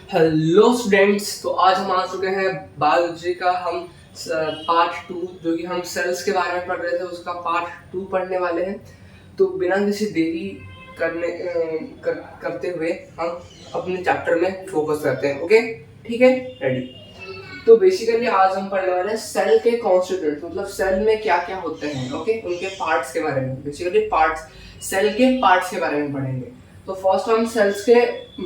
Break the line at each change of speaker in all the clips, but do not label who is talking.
Hello students, तो आज हम आ चुके हैं बायोलॉजी का हम पार्ट 2 जो कि हम सेल्स के बारे में पढ़ रहे थे उसका पार्ट 2 पढ़ने वाले हैं। तो बिना किसी देरी करते हुए हम अपने चैप्टर में फोकस करते हैं। ओके, ठीक है, रेडी। तो बेसिकली आज हम पढ़ने वाले हैं सेल के कॉन्स्टिट्यूएंट्स, मतलब सेल में क्या क्या होते हैं। ओके, उनके पार्ट्स के बारे में, बेसिकली पार्ट्स, सेल के पार्ट्स के बारे में पढ़ेंगे। तो फर्स्ट हम सेल्स के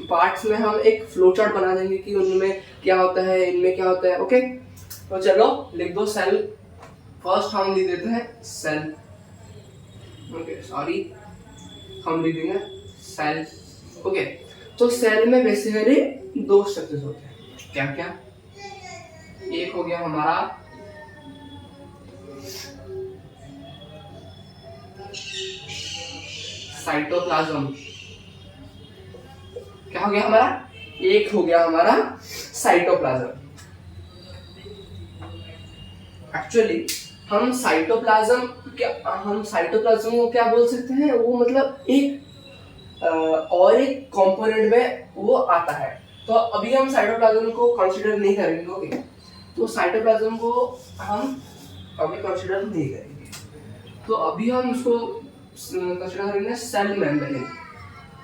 पार्ट्स में हम एक फ्लो चार्ट बना देंगे कि उनमें क्या होता है, इनमें क्या होता है। ओके, तो चलो लिख दो सेल। फर्स्ट हम लिख देते हैं सेल। ओके, सॉरी, हम लिख देंगे सेल। ओके, तो सेल में बेसिकली दो स्ट्रक्चर्स होते हैं। क्या क्या? एक हो गया हमारा साइटोप्लाज्म। क्या हो गया हमारा? एक हो गया हमारा साइटोप्लाज्म। एक्चुअली हम साइटोप्लाज्म को क्या बोल सकते हैं? वो मतलब एक और एक कंपोनेंट में वो आता है। तो अभी हम साइटोप्लाज्म को कंसीडर नहीं करेंगे। ओके, तो साइटोप्लाज्म को हम अभी कंसीडर नहीं करेंगे। तो अभी हम उसको कंसीडर करेंगे cell membrane.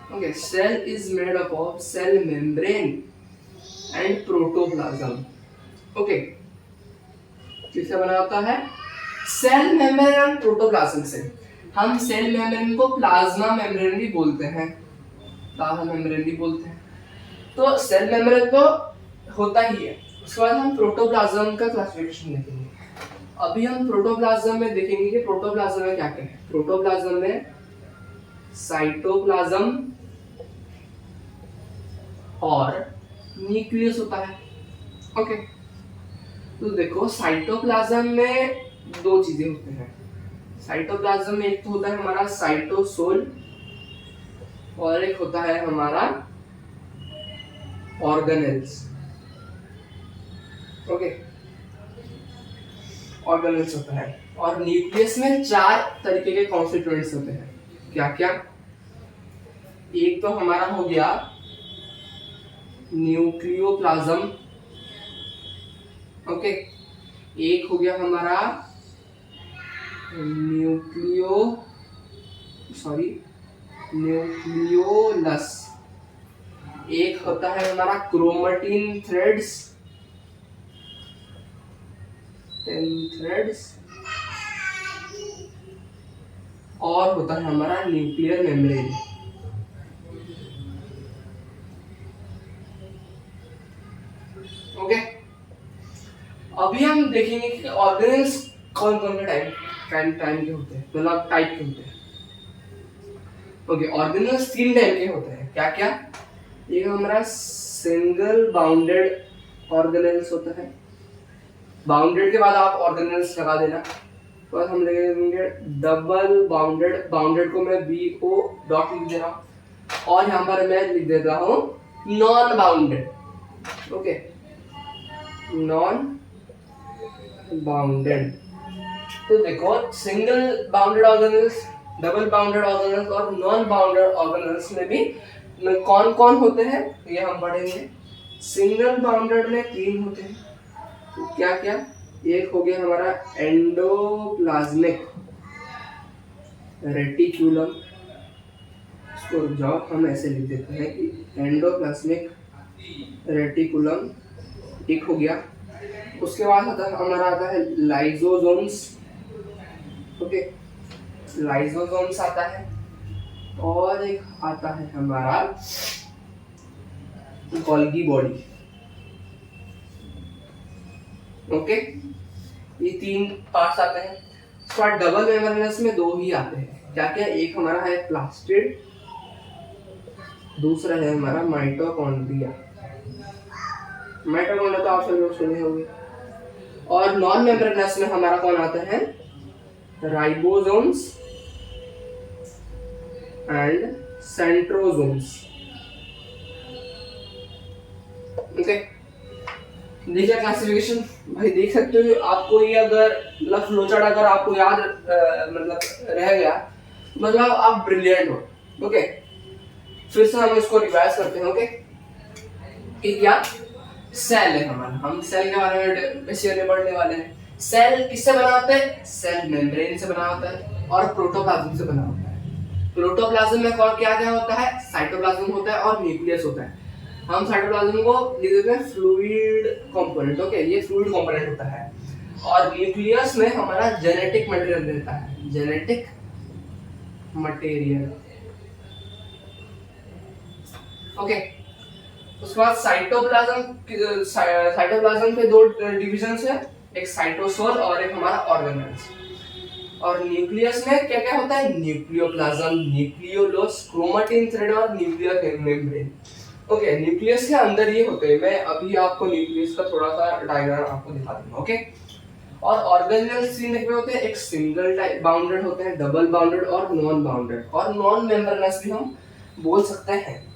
Okay, cell is made up of cell membrane and protoplasm. Okay, किससे बना होता है? सेल मेम्ब्रेन एंड प्रोटोप्लाज्म से। हम सेल मेम्ब्रेन को प्लाज्मा मेम्ब्रेन भी बोलते हैं, प्लाज्मा मेम्ब्रेन भी बोलते हैं। तो सेल मेम्ब्रेन तो होता ही है। उसके बाद हम प्रोटोप्लाज्म का क्लासिफिकेशन देखेंगे। अभी हम प्रोटोप्लाज्म में देखेंगे कि प्रोटोप्लाज्म में क्या क्या है। प्रोटोप्लाज्म में साइटोप्लाज्म और न्यूक्लियस होता है। ओके, तो देखो साइटोप्लाज्म में दो चीजें होते हैं। साइटोप्लाज्म में एक तो होता है हमारा साइटोसोल और एक होता है हमारा ऑर्गेनेल्स। ओके, ऑर्गेनेल्स होता है। और न्यूक्लियस में चार तरीके के कॉन्स्टिट्यूएंट्स होते हैं। क्या क्या? एक तो हमारा हो गया न्यूक्लियोप्लाज्म। ओके, एक हो गया हमारा न्यूक्लियोलस। एक होता है हमारा क्रोमेटिन थ्रेड्स और होता है हमारा न्यूक्लियर मेम्ब्रेन। ओके, अभी हम देखेंगे कि ऑर्गेनेल्स कौन कौन से टाइम के होते हैं, मतलब टाइप के होते हैं। ओके, ऑर्गेनेल्स तीन टाइप के होते हैं। क्या क्या? एक हमारा सिंगल बाउंडेड ऑर्गेनेल्स होता है। बाउंडेड के बाद आप ऑर्गेनेल्स लगा देना। तो हम लिखेंगे डबल बाउंडेड। बाउंडेड को मैं BO डॉट लिख दे रहा हूँ और यहाँ पर मैं लिख देता हूँ non bounded. Okay, non bounded. तो देखो single bounded organelles, double bounded organelles और नॉन बाउंडेड ऑर्गेनेल्स में भी कौन कौन होते हैं ये हम पढ़ेंगे। सिंगल बाउंडेड में तीन होते हैं। तो क्या क्या? एक हो गया हमारा एंडोप्लाज्मिक रेटिकुलम। इसको जाओ हम ऐसे लिख देते हैं कि एंडोप्लाज्मिक रेटिकुलम एक हो गया। उसके बाद हमारा आता है लाइजोसोम्स। ओके, लाइजोसोम्स आता है। और एक आता है हमारा गोल्गी बॉडी। ओके, ये तीन पार्ट्स आते हैं। तो डबल मेम्ब्रेनस में दो ही आते हैं। क्या क्या? एक हमारा है प्लास्टिड, दूसरा है हमारा माइटोकॉन्ड्रिया। माइटोकॉन्ड्रिया तो आप सब लोग सुने होंगे। और नॉन मेम्ब्रेनस में हमारा कौन आता है? Ribosomes and centrosomes. ओके, देखिए क्लासिफिकेशन भाई देख सकते हो। आपको ये अगर मतलब फ्लोचार्ट अगर आपको याद मतलब रह गया, मतलब आप ब्रिलियंट हो। ओके, फिर से हम इसको रिवाइज करते हैं। ओके, कि क्या सेल है हमारा, हम सेल के बारे में बेसिकली पढ़ने वाले हैं। सेल किससे बना होता है? सेल मेम्ब्रेन से बना होता है और प्रोटोप्लाज्म से बना होता है। प्रोटोप्लाज्म में कौन क्या क्या होता है? साइटोप्लाज्म होता है और न्यूक्लियस होता है। हम साइटोप्लाज्म को लिख देते हैं फ्लूइड कंपोनेंट। ओके, ये फ्लूइड कंपोनेंट होता है। और न्यूक्लियस में हमारा जेनेटिक मटेरियल रहता है, जेनेटिक मटेरियल। ओके, उसके बाद साइटोप्लाज्म के दो डिविजन्स है, एक साइटोसोल और एक हमारा ऑर्गेनेल्स। और न्यूक्लियस में क्या क्या होता है? न्यूक्लियोप्लाज्म, न्यूक्लियोलस, क्रोमेटिन थ्रेड और न्यूक्लियर मेम्ब्रेन। ओके, न्यूक्लियस के अंदर ये होते हैं। मैं अभी आपको न्यूक्लियस का थोड़ा सा डायग्राम आपको दिखा दूंगा। ओके, और ऑर्गेनेल्स तीन में होते हैं, एक सिंगल टाइप बाउंडेड होते हैं, डबल बाउंडेड और नॉन बाउंडेड, और नॉन मेम्ब्रेनस भी हम बोल सकते हैं।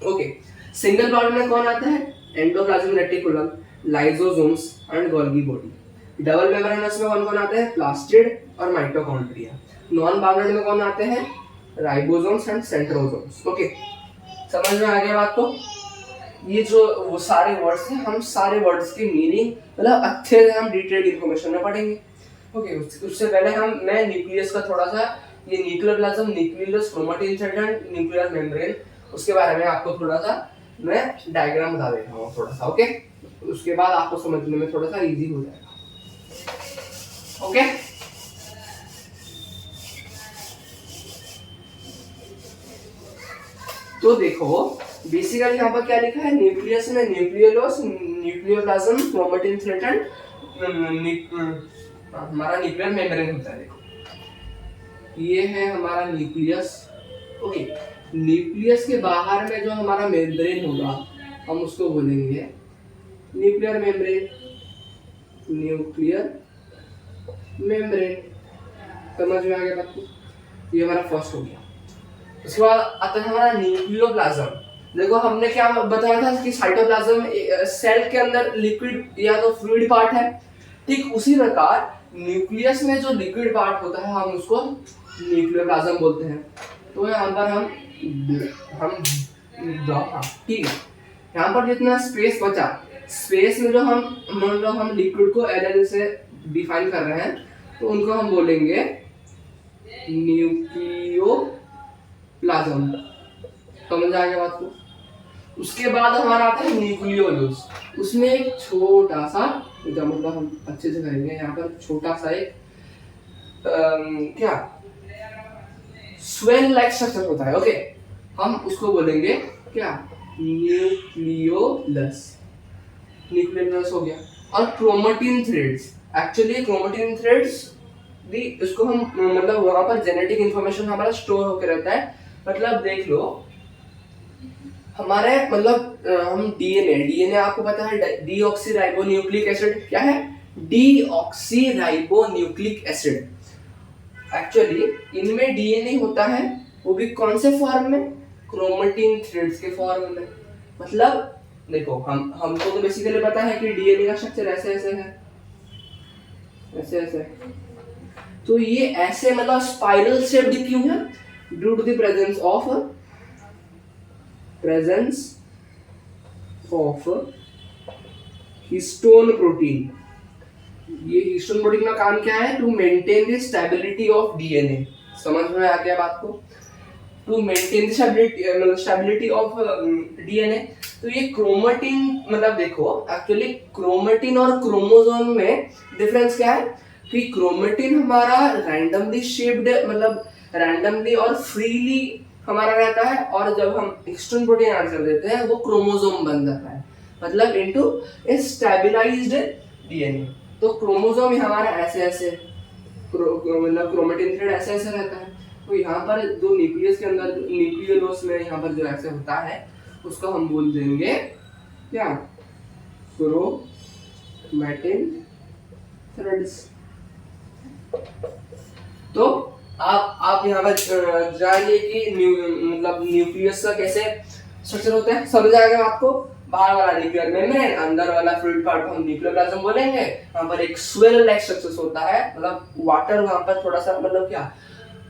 ओके, सिंगल बाउंडेड में कौन आता है? Endoplasmic reticulum, lysosomes and Golgi body. Double membranous में कौन कौन आते हैं? प्लास्टिड और माइटोकॉन्ड्रिया। नॉन बाउंडेड में कौन आते हैं? Ribosomes and centrosomes. ओके, समझ में आ गया बात को? ये जो वो सारे वर्ड्स हैं, हम सारे वर्ड्स की मीनिंग मतलब अच्छे से हम डिटेल्ड इंफॉर्मेशन में पढ़ेंगे। ओके, उससे पहले मैं न्यूक्लियस का थोड़ा सा, ये nucleoplasm, nucleus, chromatin thread and nuclear membrane, उसके बारे में आपको थोड़ा सा मैं डायग्राम बता देता हूँ थोड़ा सा। ओके, उसके बाद आपको समझने में थोड़ा सा इजी हो जाएगा। ओके, तो देखो बेसिकली यहाँ पर क्या लिखा है? न्यूक्लियस में nucleolus, nucleoplasm, chromatin thread and हमारा न्यूक्लियर मेम्ब्रेन होता है। देखो ये है हमारा न्यूक्लियस। ओके, न्यूक्लियस के बाहर में जो हमारा मेम्ब्रेन होगा हम उसको बोलेंगे न्यूक्लियर मेम्ब्रेन, न्यूक्लियर मेम्ब्रेन। समझ में आ गया बात को? ये हमारा फर्स्ट हो गया। उसके बाद आता है हमारा न्यूक्लियोप्लाज्म। देखो हमने क्या बताया था कि साइटोप्लाज्म सेल के अंदर लिक्विड या तो फ्लूइड पार्ट है, ठीक उसी प्रकार न्यूक्लियस में जो लिक्विड पार्ट होता है हम उसको न्यूक्लियोप्लाज्म बोलते हैं। तो यहाँ पर हम ठीक है, यहाँ पर जितना स्पेस बचा, स्पेस में जो हम लिक्विड को एल से डिफाइन कर रहे हैं, तो उनको हम बोलेंगे न्यूक्लियोप्लाज्म। समझ आ गया बात को? उसके बाद हमारा आता है न्यूक्लियोलस। उसमें एक छोटा सा, मतलब हम अच्छे से करेंगे, यहाँ पर छोटा सा एक क्या स्वेल लाइक स्ट्रक्चर होता है। ओके, हम उसको बोलेंगे क्या? न्यूक्लियोलस। न्यूक्लियोलस हो गया। और chromatin threads, actually chromatin threads भी इसको हम मतलब वहां पर जेनेटिक इंफॉर्मेशन हमारा स्टोर होकर रहता है। मतलब देख लो हमारे मतलब हम डीएनए आपको पता है डीऑक्सीराइबोन्यूक्लिक एसिड क्या है? Deoxyribonucleic acid. एक्चुअली इनमें डीएनए होता है, वो भी कौन से फॉर्म में? क्रोमेटिन थ्रेड्स के फॉर्म में। मतलब देखो हमको तो बेसिकली पता है कि डीएनए का स्ट्रक्चर ऐसे ऐसे है, ऐसे ऐसे। तो ये ऐसे मतलब स्पाइरल शेप्ड क्यों है? Due to the presence of histone protein. ये हिस्टोन प्रोटीन का काम क्या है? To maintain the stability of DNA. समझ में आ गया बात को? To maintain the stability of DNA. तो ये क्रोमेटिन मतलब देखो एक्चुअली क्रोमेटिन और क्रोमोसोम में डिफरेंस क्या है? कि क्रोमेटिन हमारा रैंडमली शेप्ड मतलब रैंडमली और फ्रीली हमारा रहता है, और जब हम हिस्टोन प्रोटीन ऐड कर देते हैं वो क्रोमोसोम बन जाता है, मतलब इनटू ए स्टेबलाइज्ड डीएनए। तो क्रोमोसोम हमारा ऐसे ऐसे मतलब क्रोमेटिन थ्रेड ऐसे ऐसे रहता है। तो यहाँ पर जो न्यूक्लियस के अंदर न्यूक्लियोलस में यहाँ पर जो ऐसे होता है उसको हम बोल देंगे क्या? Chromatin threads. तो आप यहाँ पर जानिए कि मतलब न्यूक्लियस का कैसे स्ट्रक्चर होता है। समझ आ गया आपको? बाहर वाला न्यूक्लियर मेम्ब्रेन, अंदर वाला फ्लूइड पार्ट को हम न्यूक्लियोप्लाज्म बोलेंगे। वहाँ पर एक स्वेल लाइक स्ट्रक्चर होता है, मतलब वाटर वहाँ पर थोड़ा सा मतलब क्या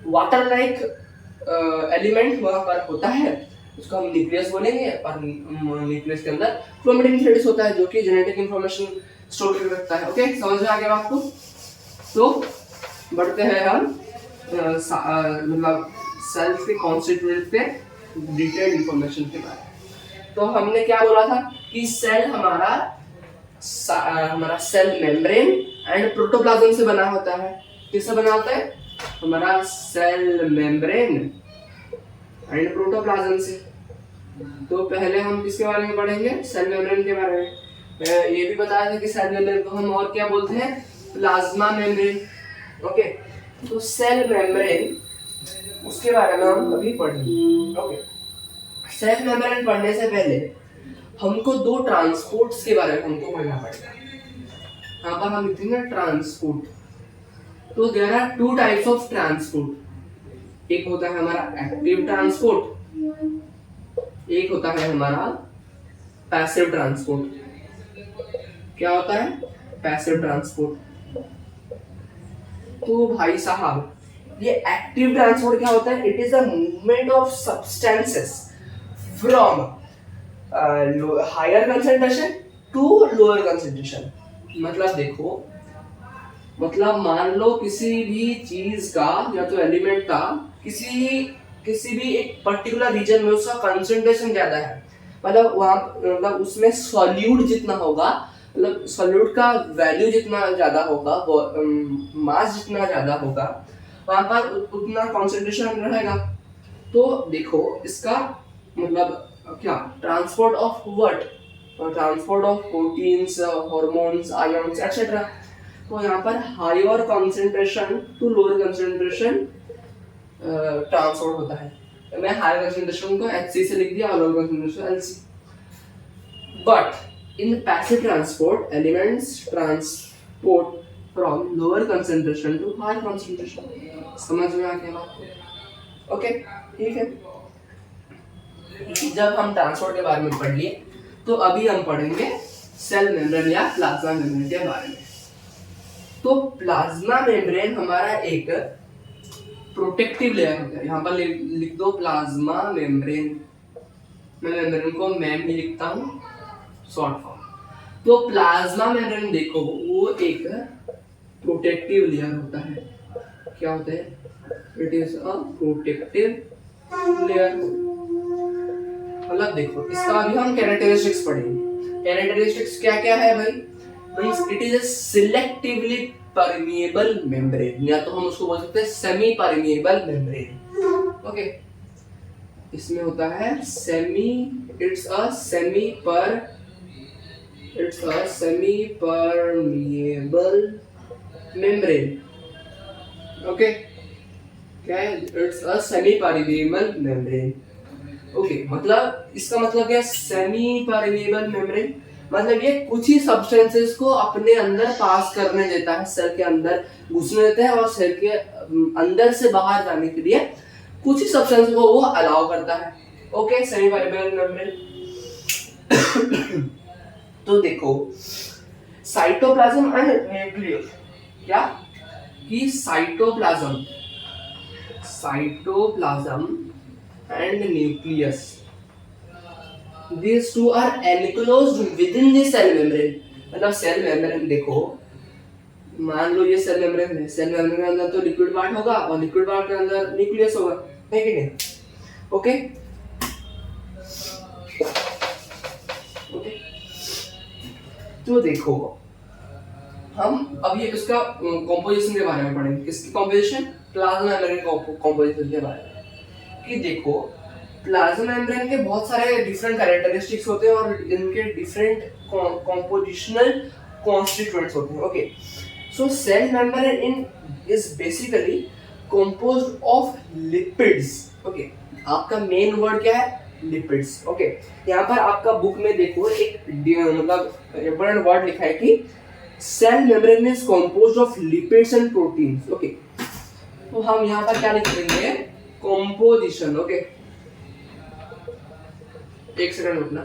वाटर लाइक एलिमेंट वहाँ पर होता है। उसको हम न्यूक्लियस बोलेंगे, और न्यूक्लियस के अंदर क्रोमेटिन थ्रेड्स होता है जो कि जेनेटिक इंफॉर्मेशन स्टोर करके रखता है। ओके, समझ में आ गया आपको? तो बढ़ते हैं हम मतलब सेल्स के कॉन्स्टिट्यूएंट पे डिटेल्ड इंफॉर्मेशन के बारे में। तो हमने क्या बोला था कि सेल हमारा सेल मेम्ब्रेन एंड प्रोटोप्लाज्म से बना होता है। किससे बना होता है? हमारा सेल मेम्ब्रेन एंड प्रोटोप्लाज्म से। तो पहले हम किसके बारे में पढ़ेंगे? सेल मेम्ब्रेन के बारे में। ये भी बताया था कि सेल मेम्ब्रेन को हम और क्या बोलते हैं? Plasma membrane. ओके, तो सेल मेम्ब्रेन उसके बारे में हम अभी पढ़ेंगे। ओके, सेल मेम्ब्रेन पढ़ने से पहले हमको दो ट्रांसपोर्ट्स के बारे में हमको पढ़ना पड़ेगा। यहाँ पर हम लिखेंगे ट्रांसपोर्ट। तो there are two types of transport. एक होता है हमारा एक्टिव ट्रांसपोर्ट, एक होता है हमारा पैसिव ट्रांसपोर्ट। क्या होता है? Passive transport. तो भाई साहब, ये एक्टिव ट्रांसपोर्ट क्या होता है? It is the movement of substances from higher concentration to lower concentration. मतलब देखो, मतलब मान लो किसी भी चीज का या तो एलिमेंट का किसी भी एक पर्टिकुलर रीजन में उसका कंसंट्रेशन ज्यादा है, मतलब वहां मतलब उसमें सॉल्यूट जितना होगा, मतलब सॉल्यूट का वैल्यू जितना ज्यादा होगा, मास जितना ज्यादा होगा, वहां पर उतना कंसंट्रेशन रहेगा। तो देखो इसका मतलब क्या, transport of what? Transport of proteins, hormones, ions etcetera. तो यहाँ पर higher concentration to lower concentration transport होता है। मैं हायर कंसंट्रेशन को HC से लिख दिया और lower concentration LC। But in passive transport elements transport from lower concentration to higher concentration. समझ में आ गया बात? ओके, ठीक है। जब हम ट्रांसपोर्ट के बारे में पढ़ लिए, तो अभी हम पढ़ेंगे सेल मेम्ब्रेन या प्लाज्मा मेम्ब्रेन के बारे में। तो प्लाज्मा मेम्ब्रेन हमारा एक प्रोटेक्टिव लेयर होता है। यहाँ पर लिख दो प्लाज्मा मेम्ब्रेन। मैं मेम्ब्रेन को मैम ही लिखता हूँ शॉर्ट फॉर्म। तो प्लाज्मा मेम्ब्रेन देखो, वो एक प्रोटेक्टिव लेयर होता है। क्या होता है? It is a protective layer. मतलब देखो, इसका अभी हम कैरेक्टरिस्टिक्स पढ़ेंगे। कैरेक्टरिस्टिक्स क्या क्या है भाई? Means it is a selectively permeable membrane, या तो हम उसको बोल सकते हैं सेमी परमिएबल मेम्ब्रेन। ओके, इसमें होता है it's a semi permeable membrane. Okay, क्या है? It's a semi permeable membrane. Okay, मतलब इसका मतलब क्या? सेमी परमिएबल मेम्ब्रेन मतलब ये कुछ ही सब्सटेंसेस को अपने अंदर पास करने देता है, सेल के अंदर घुसने देता है, और सेल के अंदर से बाहर जाने के लिए कुछ ही सब्सटेंस को वो अलाउ करता है। Okay, semi permeable membrane. तो देखो, साइटोप्लाज्म एंड न्यूक्लियस। क्या? कि cytoplasm and nucleus, these two are enclosed within the cell membrane। मतलब सेल मेम्ब्रेन देखो, मान लो ये सेल मेम्ब्रेन है, सेल मेम्ब्रेन के अंदर तो लिक्विड पार्ट होगा और लिक्विड पार्ट के अंदर न्यूक्लियस होगा, है कि नहीं? ओके, तो देखो हम अभी इसका कंपोजिशन के बारे में पढ़ेंगे। किसकी कंपोजिशन? प्लाज्मा मेम्ब्रेन कंपोजिशन के बारे में। कि देखो, प्लाज्मा मेम्ब्रेन के बहुत सारे डिफरेंट कैरेक्टरिस्टिक्स होते हैं और इनके डिफरेंट कंपोजिशनल कॉन्स्टिट्यूएंट्स होते हैं। Okay, so cell membrane is basically composed of lipids. Okay, आपका मेन वर्ड क्या है? लिपिड्स। ओके, यहाँ पर आपका बुक में देखो एक मतलब इंपॉर्टेंट वर्ड लिखा है कि cell membrane is composed of lipids and proteins. Okay, तो हम यहाँ पर क्या लिख देंगे? कंपोजिशन। ओके, एक सेकंड रुकना।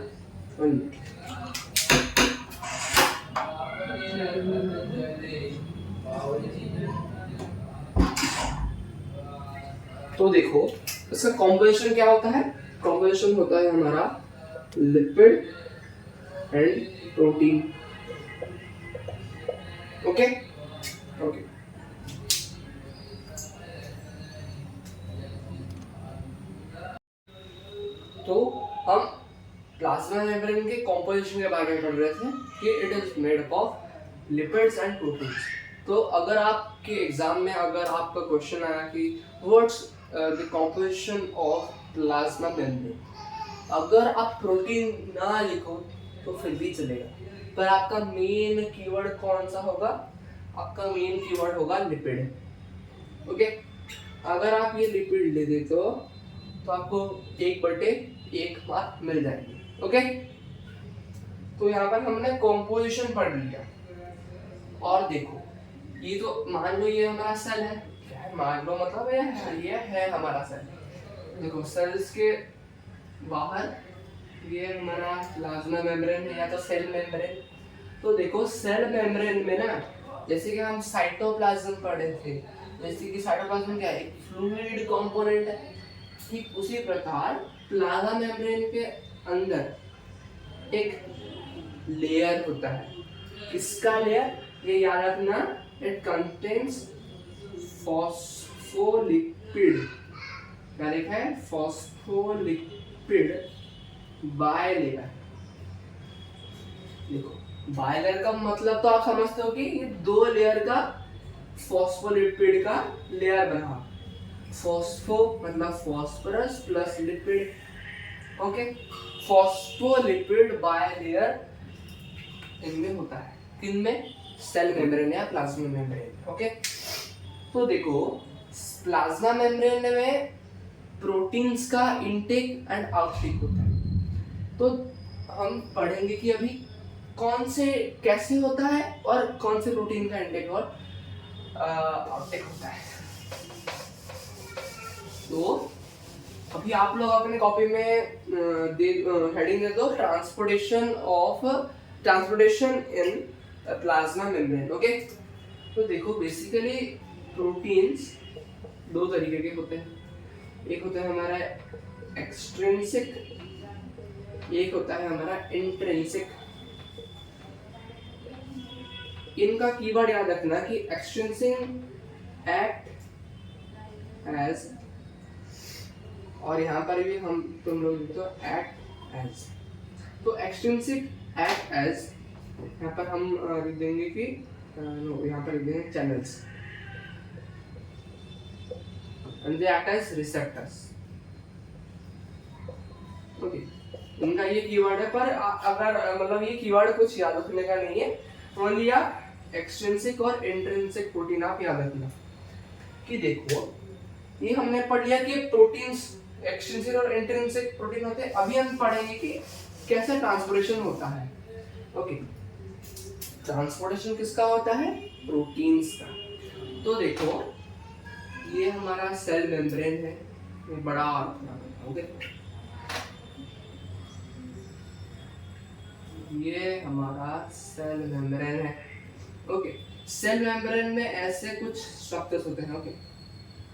तो देखो, इसका कंपोजिशन क्या होता है? कॉम्पोजिशन होता है हमारा lipid and protein. Okay okay. तो हम प्लाज्मा मेम्ब्रेन के कॉम्पोजिशन के बारे में पढ़ रहे थे कि it is made of lipids and proteins. तो अगर आपके एग्जाम में अगर आपका क्वेश्चन आया कि what's the composition of plasma membrane, अगर आप प्रोटीन ना लिखो तो फिर भी चलेगा, पर आपका मेन कीवर्ड कौन सा होगा? आपका मेन कीवर्ड होगा लिपिड। ओके, अगर आप ये लिपिड ले देते हो तो आपको 1/1 मार्क मिल जाएंगे। ओके, तो यहाँ पर हमने कॉम्पोजिशन पढ़ लिया। और देखो, ये तो मान लो ये हमारा सेल है, क्या है मान लो, मतलब ये है हमारा सेल। देखो सेल्स के बाहर ये हमारा प्लाज्मा मेम्ब्रेन है या तो सेल मेम्ब्रेन। तो देखो सेल मेम्ब्रेन में ना, जैसे कि हम साइटोप्लाज्म पढ़े थे, जैसे कि साइटोप्लाज्म क्या है, एक फ्लूइड कंपोनेंट है, ठीक उसी प्रकार प्लाज्मा मेम्ब्रेन के अंदर एक लेयर होता है। किसका लेयर? ये याद रखना, इट कंटेन्स फॉस्फोलिपिड। क्या लिखा है? Phospholipid bilayer. देखो बायलेयर का मतलब तो आप समझते हो कि ये 2 लेयर का फॉस्फोलिपिड का लेयर बना। फॉस्फो मतलब phosphorus plus lipid. Okay, phospholipid bilayer इनमें होता है। किनमें? सेल मेम्ब्रेन या प्लाज्मा मेम्ब्रेन। ओके, तो देखो प्लाज्मा मेम्ब्रेन में प्रोटीन्स का इनटेक एंड आउटटेक होता है। तो हम पढ़ेंगे कि अभी कौन से कैसे होता है और कौन से प्रोटीन का इनटेक और आउटटेक होता है। तो अभी आप लोग अपने कॉपी में हेडिंग दे दो, transportation in plasma membrane. Okay, तो देखो बेसिकली प्रोटीन्स 2 तरीके के होते हैं। एक होता है हमारा एक्सट्रिंसिक, एक होता है हमारा इंट्रिंसिक। इनका कीवर्ड याद रखना कि एक्सट्रिंसिक एक्ट एज, और यहाँ पर भी हम तुम लोग लिखते हो एक्ट एज। तो एक्सट्रिंसिक एक्ट एज, यहाँ पर हम लिख देंगे कि यहाँ पर लिख देंगे channels, and they act as receptors। Okay, इनका ये कीवर्ड है, पर अगर मतलब ये कीवर्ड कुछ याद रखने का नहीं है, ओनली आप एक्सट्रिंसिक और इंट्रिंसिक प्रोटीन आप याद रखना। कि देखो ये हमने पढ़ लिया कि प्रोटीन्स एक्सट्रिंसिक और इंट्रिंसिक प्रोटीन होते हैं। अभी हम पढ़ेंगे कि कैसे ट्रांसपोर्टेशन होता है। ओके, ट्रांसपोर्टेशन किसका होता है? प्रोटीन्स का। तो देखो ये हमारा सेल मेम्ब्रेन है, ये बड़ा। ओके, ये हमारा सेल मेम्ब्रेन है। ओके, सेल मेम्ब्रेन में ऐसे कुछ स्ट्रक्चर्स होते हैं। ओके,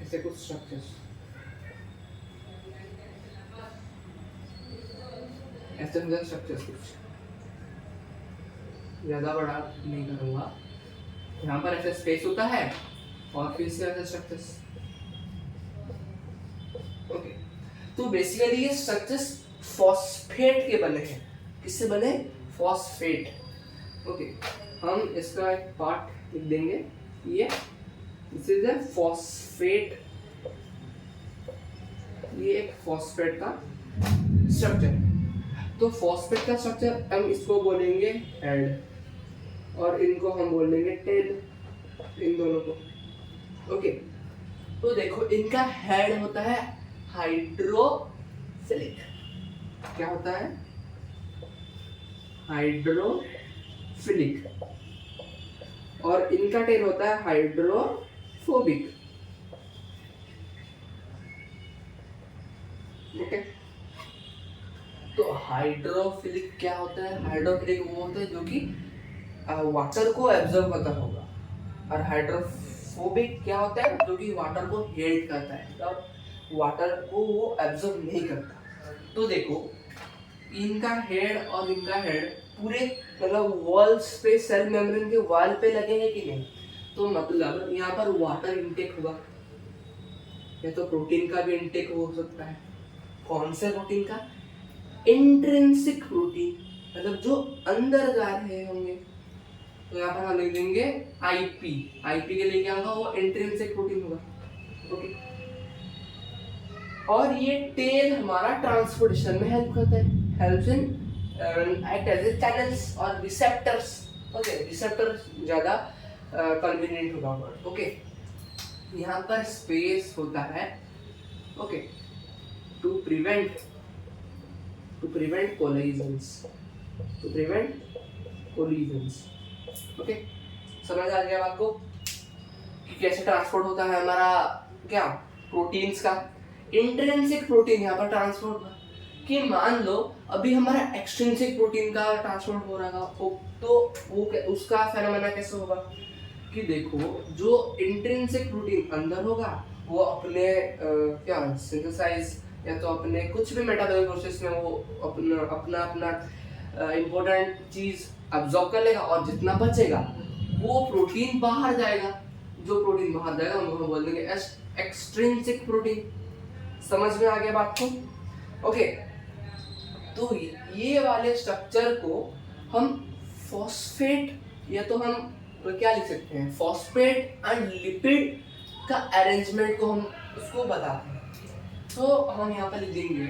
ऐसे कुछ स्ट्रक्चर्स, ऐसे स्ट्रक्चर्स कुछ ज्यादा बड़ा नहीं करूंगा। यहाँ पर ऐसे स्पेस होता है और फिर से ऐसे स्ट्रक्चर्स। ओके, तो बेसिकली ये स्ट्रक्चर्स फॉस्फेट के बने हैं। किससे बने? फॉस्फेट। ओके, हम इसका एक पार्ट लिख देंगे, ये दिस इज अ फॉस्फेट। ये एक फॉस्फेट का स्ट्रक्चर। तो फॉस्फेट का स्ट्रक्चर हम इसको बोलेंगे हेड और इनको हम बोलेंगे टेल, इन दोनों को। ओके, तो देखो इनका हेड होता है हाइड्रोफिलिक। क्या होता है? हाइड्रोफिलिक। और इनका टेल होता है हाइड्रोफोबिक। ओके, तो हाइड्रोफिलिक क्या होता है? हाइड्रोफिलिक वो होता है जो कि वाटर को एब्जॉर्ब करता होगा, और हाइड्रोफोबिक क्या होता है? जो कि वाटर को हेट करता है, मतलब वाटर को वो एब्जॉर्ब नहीं करता। तो देखो इनका हेड और इनका हेड पूरे मतलब वॉल्स पे, सेल मेम्ब्रेन के वॉल पे लगे हैं कि नहीं, तो मतलब यहाँ पर वाटर इनटेक होगा, या तो प्रोटीन का भी इनटेक हो सकता है। कौन से प्रोटीन का? इंट्रिंसिक प्रोटीन, मतलब जो अंदर जा रहे होंगे। तो यहाँ पर हम लिख देंगे आईपी। आईपी के लिए क्या होगा? वो इंट्रिंसिक प्रोटीन होगा। ओके, और ये टेल हमारा ट्रांसपोर्टेशन में हेल्प करता है, helps in act as a channels और रिसेप्टर्स। ओके, रिसेप्टर ज्यादा कन्वीनियंट होगा वर्ड। ओके, यहाँ पर स्पेस होता है, okay, to prevent collisions, okay. समझ आ गया आपको कि कैसे ट्रांसपोर्ट होता है हमारा क्या प्रोटीन्स का? इंट्रिंसिक प्रोटीन यहाँ पर ट्रांसपोर्ट होगा कि मान लो अभी हमारा एक्सट्रिंसिक प्रोटीन का ट्रांसपोर्ट हो रहा हो, तो वो उसका फेनोमेना कैसे होगा कि देखो जो इंट्रिंसिक प्रोटीन अंदर होगा वो अपने क्या सिंथेसाइज या तो अपने कुछ भी मेटाबॉलिक प्रोसेस में वो अपना इम्पोर्टेंट चीज अब्जॉर्ब कर लेगा, और जितना बचेगा वो प्रोटीन बाहर जाएगा। जो प्रोटीन बाहर जाएगा उनको हम बोल देंगे एक्सट्रिंसिक प्रोटीन। समझ में आ गया बात को? ओके, तो ये वाले स्ट्रक्चर को हम फॉस्फेट, या तो हम क्या लिख सकते हैं, फॉस्फेट एंड लिपिड का अरेंजमेंट को हम उसको बताते हैं। तो हम यहाँ पर लिख देंगे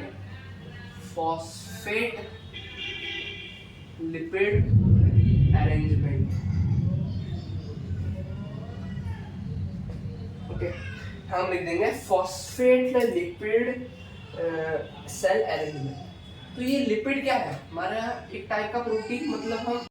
फॉस्फेट लिपिड अरेंजमेंट। ओके, हम लिख देंगे फॉस्फेट लिपिड सेल अरेंजमेंट। तो ये लिपिड क्या है? हमारा एक टाइप का प्रोटीन, मतलब हम